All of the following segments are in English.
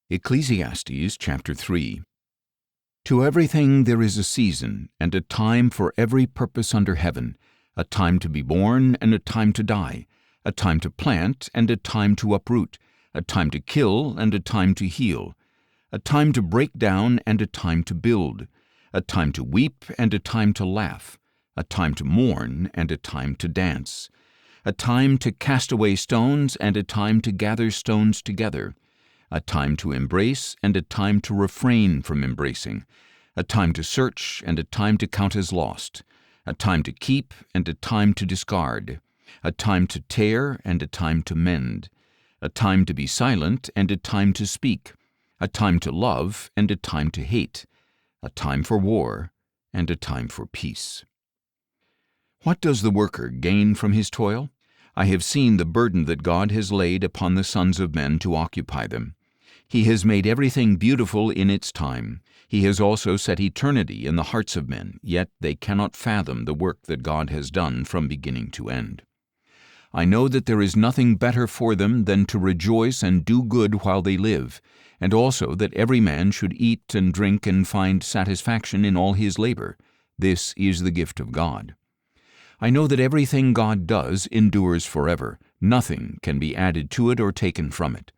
Ecclesiastes chapter 3. To everything there is a season, and a time for every purpose under heaven, a time to be born and a time to die, a time to plant and a time to uproot, a time to kill and a time to heal, a time to break down and a time to build, a time to weep and a time to laugh, a time to mourn and a time to dance, a time to cast away stones and a time to gather stones together, a time to embrace and a time to refrain from embracing, a time to search and a time to count as lost, a time to keep and a time to discard, a time to tear and a time to mend, a time to be silent and a time to speak, a time to love and a time to hate, a time for war and a time for peace. What does the worker gain from his toil? I have seen the burden that God has laid upon the sons of men to occupy them. He has made everything beautiful in its time. He has also set eternity in the hearts of men, yet they cannot fathom the work that God has done from beginning to end. I know that there is nothing better for them than to rejoice and do good while they live, and also that every man should eat and drink and find satisfaction in all his labor. This is the gift of God. I know that everything God does endures forever. Nothing can be added to it or taken from it.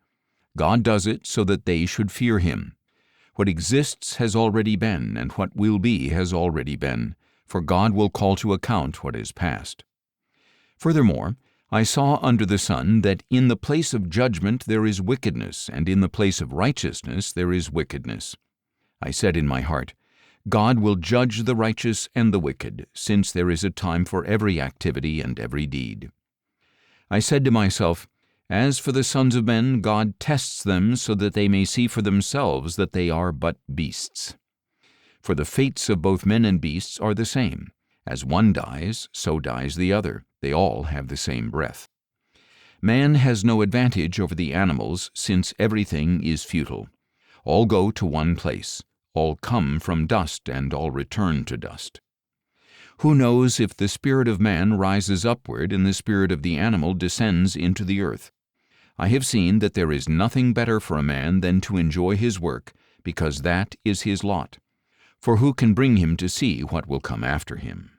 God does it so that they should fear Him. What exists has already been, and what will be has already been, for God will call to account what is past. Furthermore, I saw under the sun that in the place of judgment there is wickedness, and in the place of righteousness there is wickedness. I said in my heart, God will judge the righteous and the wicked, since there is a time for every activity and every deed. I said to myself, as for the sons of men, God tests them so that they may see for themselves that they are but beasts. For the fates of both men and beasts are the same. As one dies, so dies the other. They all have the same breath. Man has no advantage over the animals, since everything is futile. All go to one place. All come from dust, and all return to dust. Who knows if the spirit of man rises upward and the spirit of the animal descends into the earth? I have seen that there is nothing better for a man than to enjoy his work, because that is his lot. For who can bring him to see what will come after him?